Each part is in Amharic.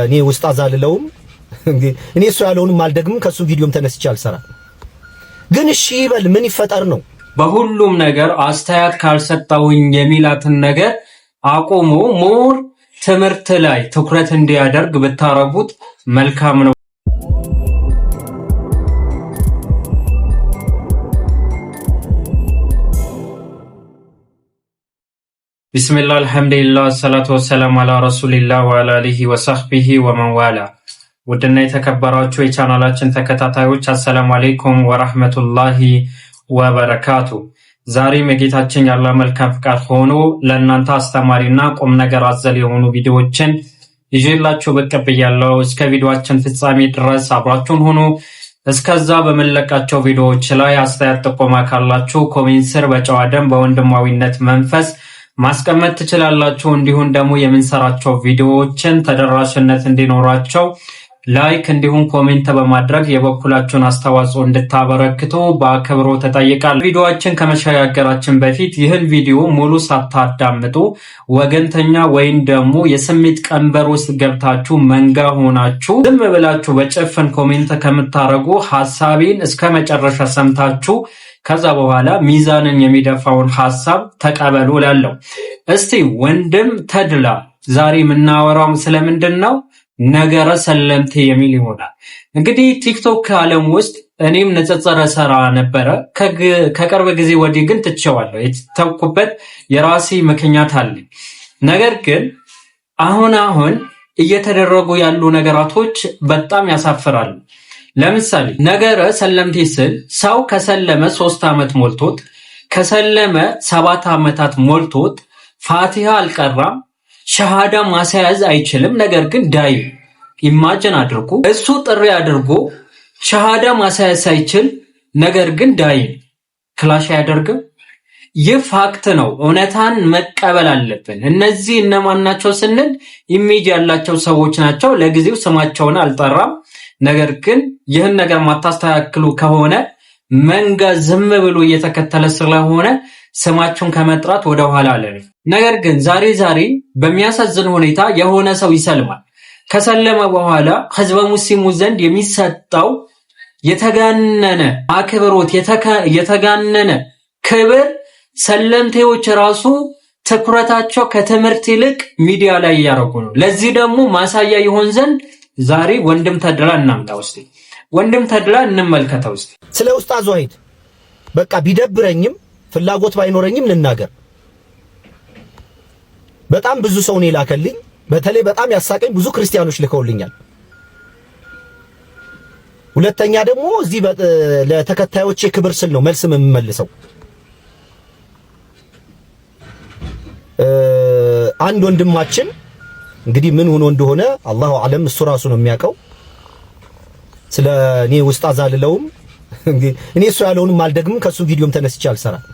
እኔ ኡስታዝ አልለውም እኔ እሱ ያለውንም አልደግምም ከሱ ቪዲዮም ተነስቼ አልሰራም። ግን እሺ ይበል ምን ይፈጠር ነው። በሁሉም ነገር አስተያየት ካልሰጠውኝ የሚላትን ነገር አቆሞ ሞር ትምህርት ላይ ትኩረት እንዲያደርግ ብታረጉት መልካም ነው። ቢስሚላህ አልሐምዱሊላህ ሰላቱ ወሰላሙ አላ ረሱሊላህ ወአላ አሊሂ ወሰህቢሂ ወመን ዋላ። ውድና የተከበራችሁ የቻናላችን ተከታታዮች አሰላሙ አለይኩም ወራህመቱላሂ ወበረካቱ። ዛሬም የጌታችን ያላህ መልካም ፍቃድ ሆኖ ለእናንተ አስተማሪና ቁም ነገር አዘል የሆኑ ቪዲዮዎችን ይዤላችሁ ብቅ ብያለሁ። እስከ ቪዲዮአችን ፍጻሜ ድረስ አብራችሁን ሁኑ። እስከዛ በመለቃቸው ቪዲዮዎች ላይ አስተያየት ጥቆማ ካላችሁ ኮሜንት ስር በጨዋ ደም በወንድማዊነት መንፈስ ማስቀመጥ ትችላላችሁ። እንዲሁም ደግሞ የምንሰራቸው ቪዲዮዎችን ተደራሽነት እንዲኖራቸው ላይክ እንዲሁም ኮሜንት በማድረግ የበኩላችሁን አስተዋጽኦ እንድታበረክቱ በአክብሮት ተጠይቃለሁ። ቪዲዮአችን ከመሸጋገራችን በፊት ይህን ቪዲዮ ሙሉ ሳታዳምጡ ወገንተኛ ወይም ደግሞ የስሜት ቀንበር ውስጥ ገብታችሁ መንጋ ሆናችሁ ዝም ብላችሁ በጭፍን ኮሜንት ከምታረጉ ሐሳቤን እስከ መጨረሻ ሰምታችሁ ከዛ በኋላ ሚዛንን የሚደፋውን ሐሳብ ተቀበሉ እላለሁ። እስቲ ወንድም ተድላ ዛሬ የምናወራው ስለምንድን ነው? ነገረ ሰለምቴ የሚል ይሆናል። እንግዲህ ቲክቶክ ዓለም ውስጥ እኔም ንጽጽር ሰራ ነበረ። ከቅርብ ጊዜ ወዲህ ግን ትቼዋለሁ። የተተውኩበት የራሴ ምክንያት አለኝ። ነገር ግን አሁን እየተደረጉ ያሉ ነገራቶች በጣም ያሳፍራሉ። ለምሳሌ ነገረ ሰለምቴ ስል ሰው ከሰለመ 3 ዓመት ሞልቶት ከሰለመ 7 ዓመታት ሞልቶት ፋቲሃ አልቀራም ሸሃዳ ማስያዝ አይችልም። ነገር ግን ዳይ ኢማጂን አድርጉ፣ እሱ ጥሪ አድርጎ ሸሃዳ ማስያዝ ሳይችል ነገር ግን ዳይ ክላሽ ያደርግም። ይህ ፋክት ነው። እውነታን መቀበል አለብን። እነዚህ እነማን ናቸው ስንል ኢሜጅ ያላቸው ሰዎች ናቸው። ለጊዜው ስማቸውን አልጠራም። ነገር ግን ይህን ነገር ማታስተካክሉ ከሆነ መንጋ ዝም ብሎ እየተከተለ ስለሆነ ስማቸውን ከመጥራት ወደ ኋላ አለ። ነገር ግን ዛሬ በሚያሳዝን ሁኔታ የሆነ ሰው ይሰልማል። ከሰለመ በኋላ ህዝበ ሙስሊሙ ዘንድ የሚሰጠው የተጋነነ አክብሮት የተጋነነ ክብር ሰለምቴዎች ራሱ ትኩረታቸው ከትምህርት ይልቅ ሚዲያ ላይ ያደረጉ ነው። ለዚህ ደግሞ ማሳያ ይሆን ዘንድ ዛሬ ወንድም ተድላ እናምጣው። እስቲ ወንድም ተድላ እንመልከተው። እስቲ ስለ ኡስታዝ ወሂድ በቃ ቢደብረኝም ፍላጎት ባይኖረኝም ልናገር። በጣም ብዙ ሰው ነው ላከልኝ። በተለይ በጣም ያሳቀኝ ብዙ ክርስቲያኖች ልከውልኛል። ሁለተኛ ደግሞ እዚህ ለተከታዮቼ ክብር ስል ነው መልስም የምመልሰው። አንድ ወንድማችን እንግዲህ ምን ሆኖ እንደሆነ አላሁ አለም እሱ ራሱ ነው የሚያውቀው። ስለ እኔ ኡስታዝ አልለውም እኔ እሱ ያለውንም አልደግምም ከሱ ቪዲዮም ተነስቼ አልሰራም።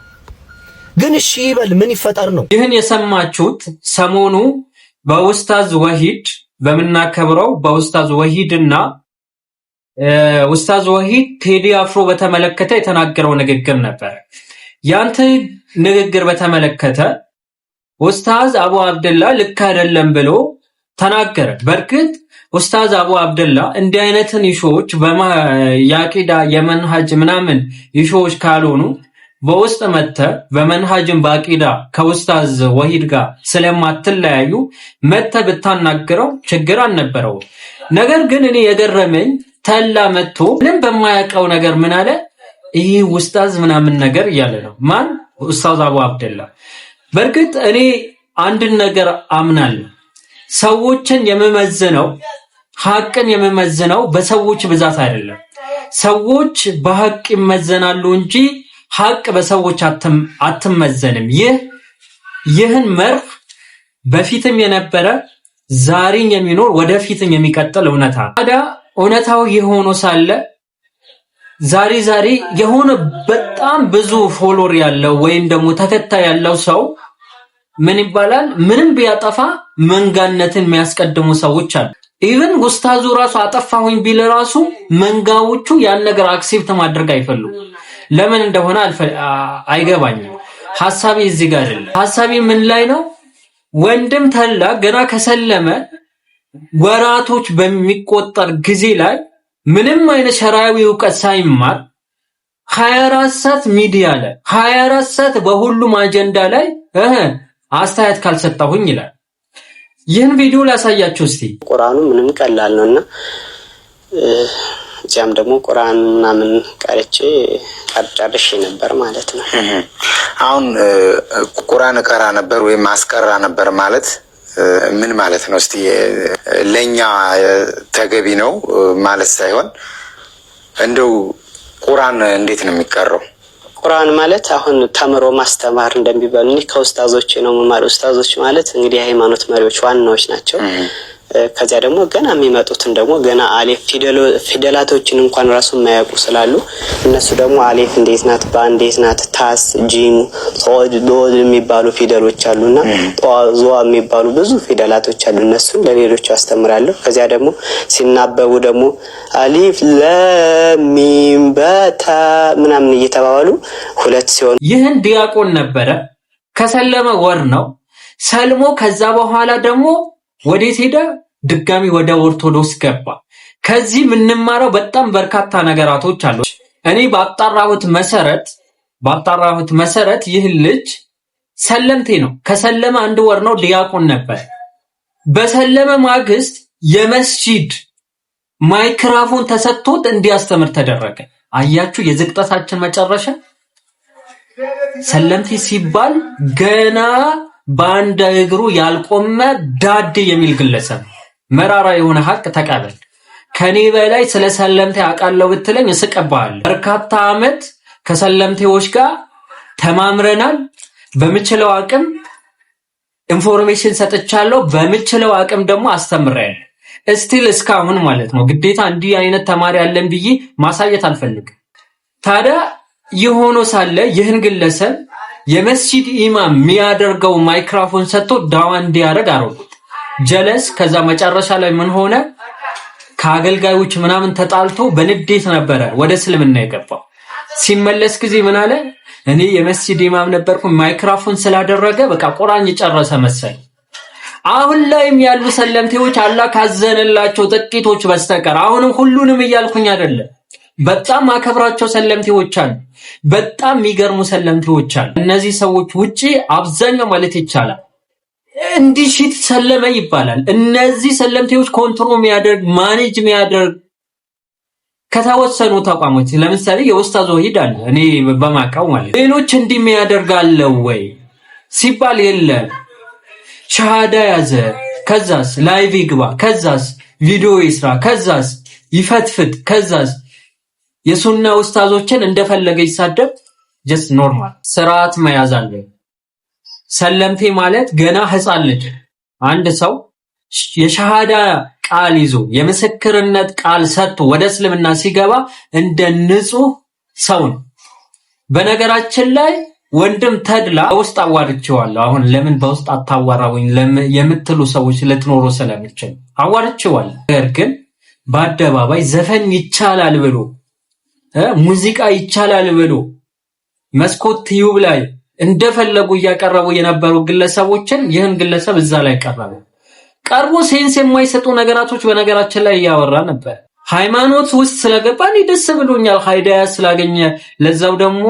ግን እሺ ይበል ምን ይፈጠር ነው። ይህን የሰማችሁት ሰሞኑ በኡስታዝ ወሂድ በመናከብረው በኡስታዝ ወሂድና ኡስታዝ ወሂድ ቴዲ አፍሮ በተመለከተ የተናገረው ንግግር ነበር። ያንተ ንግግር በተመለከተ ኡስታዝ አቡ አብደላ ልክ አይደለም ብሎ ተናገረ። በርግጥ ኡስታዝ አቡ አብደላ እንዲህ አይነትን ኢሹዎች ያቂዳ የመንሃጅ ምናምን ኢሹዎች ካልሆኑ በውስጥ መተ በመንሃጅን ባቂዳ ከኡስታዝ ወሂድ ጋር ስለማትለያዩ መተ ብታናገረው ችግር አልነበረው። ነገር ግን እኔ የገረመኝ ተላ መጥቶ ምንም በማያውቀው ነገር ምን አለ? ይህ ኡስታዝ ምናምን ነገር እያለ ነው። ማን? ኡስታዝ አቡ አብደላ። በርግጥ እኔ አንድን ነገር አምናለሁ። ሰዎችን የመመዝነው ሐቅን የመመዝነው በሰዎች ብዛት አይደለም። ሰዎች በሐቅ ይመዘናሉ እንጂ ሐቅ በሰዎች አትመዘንም። ይህን መርህ በፊትም የነበረ ዛሬን የሚኖር ወደፊትም የሚቀጥል እውነታ። ታዲያ እውነታው የሆነ ሳለ ዛሬ የሆነ በጣም ብዙ ፎሎወር ያለው ወይም ደግሞ ተከታይ ያለው ሰው ምን ይባላል? ምንም ቢያጠፋ መንጋነትን የሚያስቀድሙ ሰዎች አሉ። ኢቭን ኡስታዙ ራሱ አጠፋሁኝ ቢል ራሱ መንጋዎቹ ያን ነገር አክሴፕት ማድረግ አይፈልጉም። ለምን እንደሆነ አይገባኝም። ሐሳቤ እዚህ ጋር አይደለም። ሐሳቤ ምን ላይ ነው? ወንድም ተላ ገና ከሰለመ ወራቶች በሚቆጠር ጊዜ ላይ ምንም አይነት ሸራዊ ዕውቀት ሳይማር 24 ሰዓት ሚዲያ ላይ 24 ሰዓት በሁሉም አጀንዳ ላይ አስተያየት ካልሰጣሁኝ ይላል። ይህን ቪዲዮ ላሳያችሁ እስቲ። ቁርአኑ ምንም ቀላል ነውና እዚያም ደግሞ ቁርአን ምናምን ቀርጬ ጨርሼ ነበር ማለት ነው። አሁን ቁርአን ቀራ ነበር ወይም አስቀራ ነበር ማለት ምን ማለት ነው? እስቲ ለኛ ተገቢ ነው ማለት ሳይሆን እንደው ቁርአን እንዴት ነው የሚቀረው? ቁርአን ማለት አሁን ተምሮ ማስተማር እንደሚባል እኔ ከኡስታዞች ነው ማለት ኡስታዞች ማለት እንግዲህ የሃይማኖት መሪዎች ዋናዎች ናቸው። ከዚያ ደግሞ ገና የሚመጡትን ደግሞ ገና አሌፍ ፊደላቶችን እንኳን ራሱ የማያውቁ ስላሉ እነሱ ደግሞ አሌፍ እንዴት ናት፣ ባ እንዴት ናት፣ ታስ ጂሙ ጾድ ዶድ የሚባሉ ፊደሎች አሉና ጧ የሚባሉ ብዙ ፊደላቶች አሉ። እነሱን ለሌሎች አስተምራለሁ። ከዚያ ደግሞ ሲናበቡ ደግሞ አሊፍ ለም ሚም በታ ምናምን እየተባባሉ ሁለት ሲሆን ይህን ዲያቆን ነበረ። ከሰለመ ወር ነው ሰልሞ። ከዛ በኋላ ደግሞ ወዴት ሄደ? ድጋሚ ወደ ኦርቶዶክስ ገባ። ከዚህ የምንማረው በጣም በርካታ ነገራቶች አሉ። እኔ ባጣራሁት መሰረት ይህ ልጅ ሰለምቴ ነው። ከሰለመ 1 ወር ነው፣ ዲያቆን ነበር። በሰለመ ማግስት የመስጂድ ማይክራፎን ተሰጥቶት እንዲያስተምር ተደረገ። አያችሁ የዝቅጠታችን መጨረሻ። ሰለምቴ ሲባል ገና በአንድ እግሩ ያልቆመ ዳዴ የሚል ግለሰብ። መራራ የሆነ ሀቅ ተቀበል። ከኔ በላይ ስለ ሰለምቴ አውቃለሁ ብትለኝ እስቀባለሁ። በርካታ ዓመት ከሰለምቴዎች ጋር ተማምረናል። በምችለው አቅም ኢንፎርሜሽን ሰጥቻለሁ። በምችለው አቅም ደግሞ አስተምራለሁ። እስቲል እስካሁን ማለት ነው። ግዴታ እንዲህ አይነት ተማሪ አለን ብዬ ማሳየት አልፈልግም። ታዲያ የሆነ ሳለ ይህን ግለሰብ የመስጂድ ኢማም የሚያደርገው ማይክሮፎን ሰጥቶ ዳዋ እንዲያደርግ አረጉት። ጀለስ። ከዛ መጨረሻ ላይ ምን ሆነ? ከአገልጋዮች ምናምን ተጣልቶ በንዴት ነበረ ወደ እስልምና የገባው። ሲመለስ ጊዜ ምን አለ? እኔ የመስጂድ ኢማም ነበርኩ፣ ማይክሮፎን ስላደረገ በቃ ቁርአን የጨረሰ መሰል። አሁን ላይም ያሉ ሰለምቴዎች አላህ ካዘነላቸው ጥቂቶች በስተቀር አሁንም ሁሉንም እያልኩኝ አይደለም። በጣም አከብራቸው ሰለምቴዎች አሉ። በጣም የሚገርሙ ሰለምቴዎች አሉ። እነዚህ ሰዎች ውጪ አብዛኛው ማለት ይቻላል እንዲህ ሺት ሰለመ ይባላል። እነዚህ ሰለምቴዎች ኮንትሮል የሚያደርግ ማኔጅ የሚያደርግ ከተወሰኑ ተቋሞች ለምሳሌ የኡስታዝ ወሂድ አለ እኔ በማቃው ማለት ሌሎች እንዲህ የሚያደርጋለው ወይ ሲባል የለም። ሻሃዳ ያዘ፣ ከዛስ ላይቭ ይግባ፣ ከዛስ ቪዲዮ ይስራ፣ ከዛስ ይፈትፍት፣ ከዛስ የሱና ኡስታዞችን እንደፈለገ ይሳደብ። ጀስት ኖርማል ስርዓት መያዝ አለ። ሰለምቴ ማለት ገና ህፃን ልጅ። አንድ ሰው የሻሃዳ ቃል ይዞ የምስክርነት ቃል ሰጥቶ ወደ እስልምና ሲገባ እንደ ንጹህ ሰው ነው። በነገራችን ላይ ወንድም ተድላ በውስጥ አዋርቼዋለሁ። አሁን ለምን በውስጥ አታዋራውኝ የምትሉ ሰዎች ልትኖሩ ስለምችል አዋርቼዋለሁ። ነገር ግን በአደባባይ ዘፈን ይቻላል ብሎ ሙዚቃ ይቻላል ብሎ መስኮት ቲዩብ ላይ እንደፈለጉ እያቀረቡ የነበሩ ግለሰቦችን ይህን ግለሰብ እዛ ላይ ቀርቦ ሴንስ የማይሰጡ ነገራቶች በነገራችን ላይ እያወራ ነበር። ሃይማኖት ውስጥ ስለገባን ደስ ብሎኛል፣ ሃይዳያ ስላገኘ፣ ለዛው ደግሞ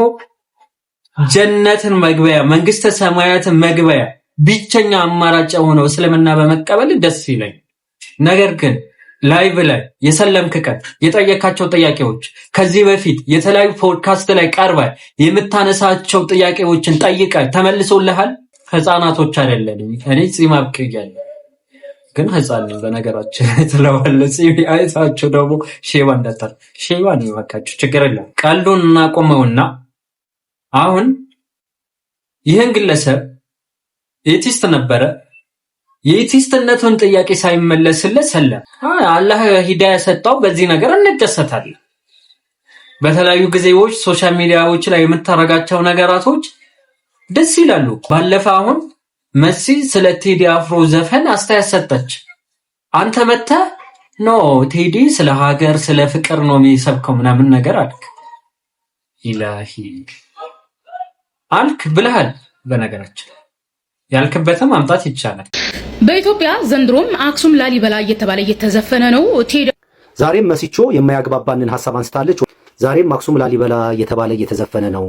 ጀነትን መግቢያ መንግስተ ሰማያትን መግቢያ ብቸኛ አማራጭ ሆነው እስልምና በመቀበል ደስ ይለኝ። ነገር ግን ላይቭ ላይ የሰለምክ ቀን የጠየካቸው ጥያቄዎች ከዚህ በፊት የተለያዩ ፖድካስት ላይ ቀርበ የምታነሳቸው ጥያቄዎችን ጠይቀ ተመልሶልሃል። ህፃናቶች አይደለም። እኔ ጺም አብቅያለሁ ግን ህፃን ነኝ በነገራችን ትለዋለ። ጺም አይታችሁ ደግሞ ሼባ እንዳታር ሼባ ነው የማካችሁ። ችግር የለም። ቀልዱን እናቆመውና አሁን ይህን ግለሰብ ኤቲስት ነበረ። የኤቲስትነቱን ጥያቄ ሳይመለስለት ሰለም። አላህ ሂዳያ ሰጣው። በዚህ ነገር እንደሰታለን። በተለያዩ ጊዜዎች ሶሻል ሚዲያዎች ላይ የምታረጋቸው ነገራቶች ደስ ይላሉ። ባለፈ አሁን መሲ ስለ ቴዲ አፍሮ ዘፈን አስተያየት ሰጠች። አንተ መተህ ኖ ቴዲ ስለ ሀገር ስለ ፍቅር ነው የሚሰብከው ምናምን ነገር አልክ። ኢላሂ አልክ ብለሃል። በነገራችን ያልክበትም ማምጣት ይቻላል። በኢትዮጵያ ዘንድሮም አክሱም ላሊበላ እየተባለ እየተዘፈነ ነው። ዛሬም መሲቾ የማያግባባንን ሐሳብ አንስታለች። ዛሬም አክሱም ላሊበላ እየተባለ እየተዘፈነ ነው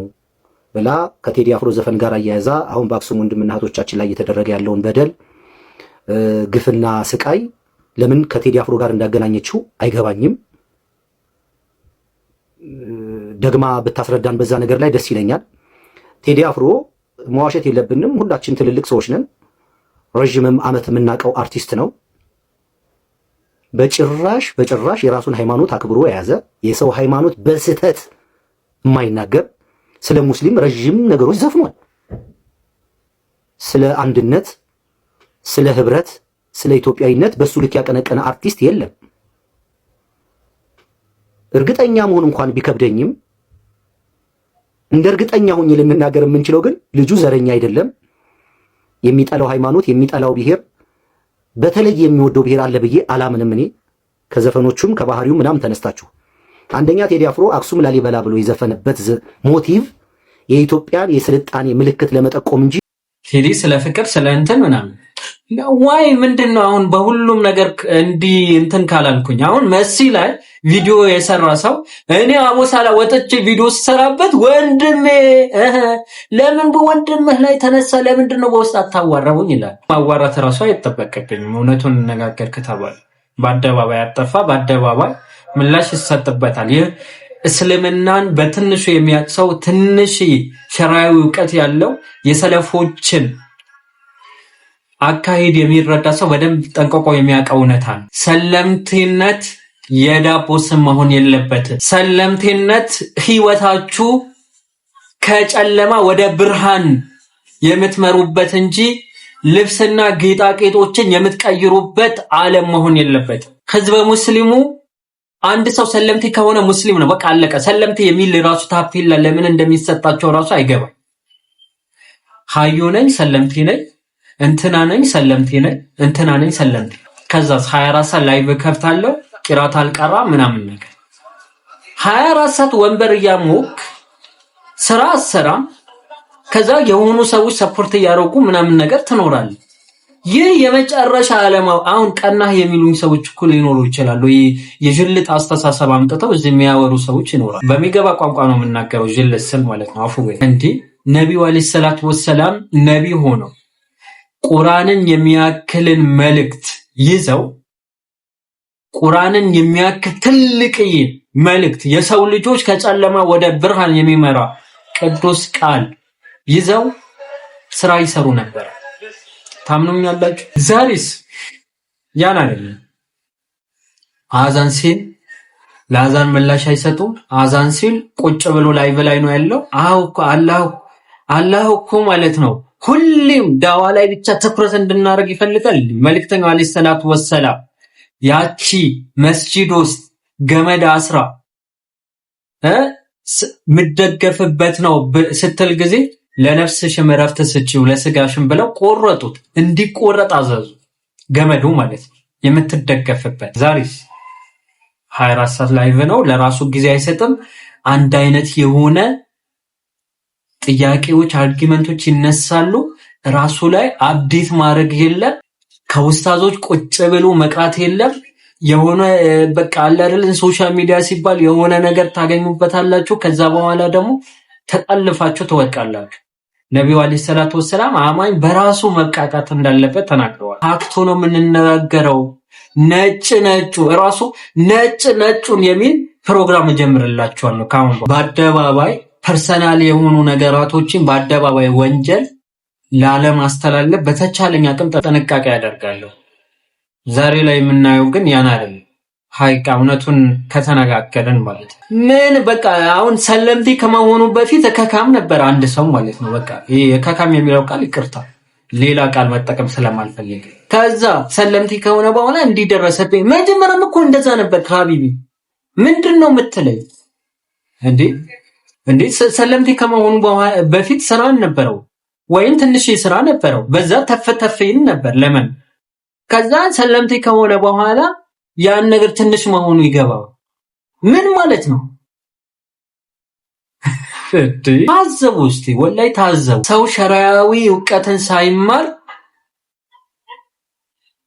ብላ ከቴዲ አፍሮ ዘፈን ጋር አያያዛ አሁን በአክሱም ወንድምና እህቶቻችን ላይ እየተደረገ ያለውን በደል ግፍና ስቃይ ለምን ከቴዲ አፍሮ ጋር እንዳገናኘችው አይገባኝም። ደግማ ብታስረዳን በዛ ነገር ላይ ደስ ይለኛል። ቴዲ አፍሮ መዋሸት የለብንም፣ ሁላችን ትልልቅ ሰዎች ነን። ረጅምም ዓመት የምናውቀው አርቲስት ነው። በጭራሽ የራሱን ሃይማኖት አክብሮ የያዘ የሰው ሃይማኖት በስህተት የማይናገር ስለ ሙስሊም ረጅም ነገሮች ዘፍኗል። ስለ አንድነት፣ ስለ ህብረት፣ ስለ ኢትዮጵያዊነት በሱ ልክ ያቀነቀነ አርቲስት የለም። እርግጠኛ መሆን እንኳን ቢከብደኝም እንደ እርግጠኛ ሆኜ ልንናገር የምንችለው ግን ልጁ ዘረኛ አይደለም። የሚጠላው ሃይማኖት፣ የሚጠላው ብሔር፣ በተለይ የሚወደው ብሔር አለ ብዬ አላምንም። እኔ ከዘፈኖቹም ከባህሪው ምናም ተነስታችሁ አንደኛ ቴዲ አፍሮ አክሱም ላሊበላ ብሎ የዘፈነበት ሞቲቭ የኢትዮጵያን የስልጣኔ ምልክት ለመጠቆም እንጂ ቴዲ ስለ ፍቅር ስለ እንትን ምናምን ዋይ ምንድነው? አሁን በሁሉም ነገር እንዲህ እንትን ካላልኩኝ አሁን መሲ ላይ ቪዲዮ የሰራ ሰው እኔ አቦሳላ ወጥቼ ቪዲዮ ሰራበት ወንድሜ ለምን በወንድምህ ላይ ተነሳ ለምንድነው በውስጥ አታዋራውኝ ይላል። ማዋራት ራሱ አይተበከብኝም። እውነቱን እንነጋገር ከተባለ በአደባባይ አጠፋ በአደባባይ ምላሽ ይሰጥበታል። ይህ እስልምናን በትንሹ የሚያቅሰው ትንሽ ሸራዊ ዕውቀት ያለው የሰለፎችን አካሄድ የሚረዳ ሰው በደንብ ጠንቅቆ የሚያውቀው እውነታ ነው። ሰለምቴነት የዳቦ ስም መሆን የለበትም። ሰለምቴነት ህይወታችሁ ከጨለማ ወደ ብርሃን የምትመሩበት እንጂ ልብስና ጌጣጌጦችን የምትቀይሩበት ዓለም መሆን የለበትም። ህዝበ ሙስሊሙ አንድ ሰው ሰለምቴ ከሆነ ሙስሊም ነው፣ በቃ አለቀ። ሰለምቴ የሚል ራሱ ታፔላ ለምን እንደሚሰጣቸው ራሱ አይገባም። ሀዩ ነኝ ሰለምቴ ነኝ እንትና ነኝ ሰለምቴ ነኝ እንትና ነኝ ሰለምቴ። ከዛስ 24 ሰዓት ላይቭ ከፍታለሁ ቂራት አልቀራ ምናምን ነገር 24 ሰዓት ወንበር እያሞክ ስራ አሰራ። ከዛ የሆኑ ሰዎች ሰፖርት እያደረጉ ምናምን ነገር ትኖራለህ። ይህ የመጨረሻ ዓለማው አሁን ቀናህ የሚሉኝ ሰዎች እኮ ሊኖሩ ይችላሉ። የጅልጥ አስተሳሰብ አምጥተው እዚህ የሚያወሩ ሰዎች ይኖራሉ። በሚገባ ቋንቋ ነው የምናገረው ጅልጥ ስል ማለት ነው። አፉ ወይ እንዴ ነብዩ አለይሂ ሰላቱ ወሰላም ነቢ ሆነው ቁርአንን የሚያክልን መልእክት ይዘው ቁርአንን የሚያክል ትልቅ መልእክት የሰው ልጆች ከጨለማ ወደ ብርሃን የሚመራ ቅዱስ ቃል ይዘው ስራ ይሰሩ ነበር። ታምኑኛላችሁ? ዛሬስ ያን አይደለም። አዛን ሲል ለአዛን ምላሽ አይሰጡም። አዛን ሲል ቁጭ ብሎ ላይቭ ላይ ነው ያለው። አላህ እኮ ማለት ነው ሁሌም ዳዋ ላይ ብቻ ትኩረት እንድናደርግ ይፈልጋል። መልእክተኛው አለይሂ ሰላቱ ወሰላም ያቺ መስጂድ ውስጥ ገመድ አስራ ምደገፍበት ነው ስትል ጊዜ ለነፍስሽም እረፍት ስጪው ለስጋሽም ብለው ቆረጡት። እንዲቆረጥ አዘዙ። ገመዱ ማለት ነው የምትደገፍበት። ዛሬስ 24 ሰዓት ላይቭ ነው። ለራሱ ጊዜ አይሰጥም። አንድ አይነት የሆነ ጥያቄዎች አርጊመንቶች ይነሳሉ። ራሱ ላይ አፕዴት ማድረግ የለም። ከውስታዞች ቁጭ ብሎ መቅራት የለም። የሆነ በቃ አለ አይደል ሶሻል ሚዲያ ሲባል የሆነ ነገር ታገኙበታላችሁ። ከዛ በኋላ ደግሞ ተጠልፋችሁ ትወድቃላችሁ። ነብዩ አለይሂ ሰላቱ ወሰላም አማኝ በራሱ መብቃቃት እንዳለበት ተናግረዋል። ፋክቶ ነው የምንነጋገረው። ነጭ ነጩን የሚል ፕሮግራም እጀምርላችኋለሁ ካሁን በአደባባይ ፐርሰናል የሆኑ ነገራቶችን በአደባባይ ወንጀል ላለማስተላለፍ በተቻለኝ አቅም ጥንቃቄ ያደርጋለሁ። ዛሬ ላይ የምናየው ግን ያን አይደለም። ሀይቅ እውነቱን ከተነጋገርን ማለት ነው። ምን በቃ አሁን ሰለምቴ ከመሆኑ በፊት ከካም ነበር አንድ ሰው ማለት ነው። በቃ ይሄ ከካም የሚለው ቃል ይቅርታ ሌላ ቃል መጠቀም ስለማልፈልግ ከዛ ሰለምቴ ከሆነ በኋላ እንዲደረሰብኝ መጀመሪያም እኮ እንደዛ ነበር። ከሀቢቢ ምንድነው የምትለኝ እንዴ ሰለምቴ ከመሆኑ በፊት ስራ ነበረው ወይም ትንሽ ስራ ነበረው። በዛ ተፈተፈይን ነበር ለምን ከዛ ሰለምቴ ከሆነ በኋላ ያን ነገር ትንሽ መሆኑ ይገባው። ምን ማለት ነው? ታዘቡ እስቲ ወላይ ታዘቡ። ሰው ሸራዊ ዕውቀትን ሳይማር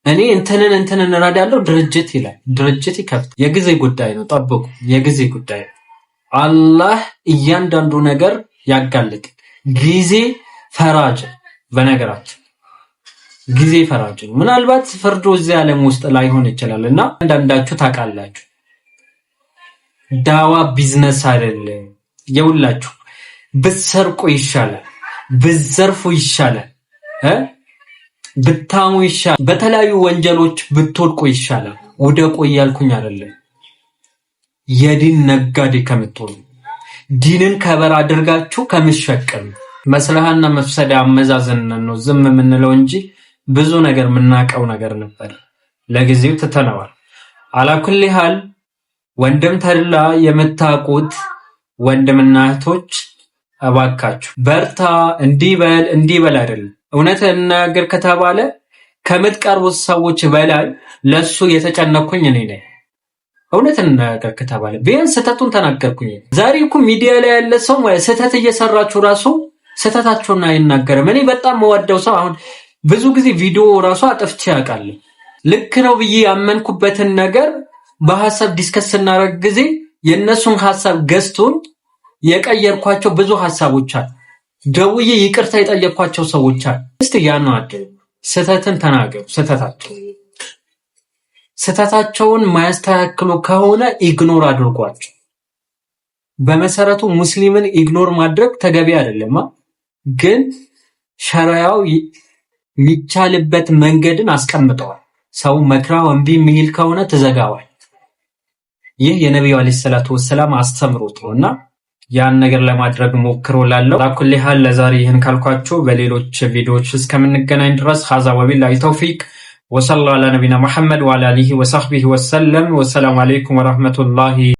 እኔ እንትንን እረዳለሁ ድርጅት ይላል። ድርጅት ይከፍት። የጊዜ ጉዳይ ነው፣ ጠብቁ። የጊዜ ጉዳይ ነው። አላህ እያንዳንዱ ነገር ያጋልጥ። ጊዜ ፈራጅ፣ በነገራችን ጊዜ ፈራጅ። ምናልባት ፍርዱ እዚህ ዓለም ውስጥ ላይሆን ይችላልና አንዳንዳችሁ ታውቃላችሁ። ዳዋ ቢዝነስ አይደለም። የውላችሁ ብትሰርቁ ይሻላል፣ ብትዘርፉ ይሻላል፣ ብታሙ ይሻላል፣ በተለያዩ ወንጀሎች ብትወድቁ ይሻላል። ወደቁ እያልኩኝ አይደለም። የዲን ነጋዴ ከምትሆኑ ዲንን ከበር አድርጋችሁ ከምትሸቀሙ መስለሃና መፍሰዳ አመዛዘን ነው ዝም የምንለው እንጂ ብዙ ነገር የምናውቀው ነገር ነበር። ለጊዜው ትተነዋል። አላኩል ሐል ወንድም ተድላ የምታውቁት ወንድምና እህቶች እባካችሁ በርታ፣ እንዲበል አይደለም። እውነት እናገር ከተባለ ከምትቀርቡት ሰዎች በላይ ለሱ የተጨነኩኝ እኔ ነኝ። እውነት እናገር ከተባለ ቢያንስ ስህተቱን ተናገርኩኝ። ዛሬ እኮ ሚዲያ ላይ ያለ ሰው ስህተት እየሰራችሁ ራሱ ስህተታችሁን አይናገርም። እኔ በጣም መወደው ሰው አሁን ብዙ ጊዜ ቪዲዮ ራሱ አጥፍቼ ያውቃለሁ። ልክ ነው ብዬ ያመንኩበትን ነገር በሐሳብ ዲስከስ ስናደርግ ጊዜ የነሱን ሐሳብ ገዝቶን የቀየርኳቸው ብዙ ሐሳቦች አሉ። ደውዬ ይቅርታ የጠየቅኳቸው ሰዎች አሉ። እስቲ ያን አድርጉ። ስህተትን ተናገሩ። ስህተታቸውን ማያስተካክሉ ከሆነ ኢግኖር አድርጓቸው። በመሰረቱ ሙስሊምን ኢግኖር ማድረግ ተገቢ አይደለም፣ ግን ሸሪዓው የሚቻልበት መንገድን አስቀምጠዋል። ሰው መክራው እምቢ የሚል ከሆነ ትዘጋዋል። ይህ የነብዩ አለይሂ ሰላቱ ወሰለም አስተምሮት ነውና ያን ነገር ለማድረግ ሞክሮ ላለው አኩል ሐል ለዛሬ ይህን ካልኳችሁ በሌሎች ቪዲዮዎች እስከምንገናኝ ድረስ ሀዛ ወቢላሂ ተውፊቅ ወሰለላሁ ዐላ ነቢና መሐመድ ወዐላ አሊሂ ወሰህቢሂ ወሰለም። ወሰላሙ አለይኩም ወራህመቱላሂ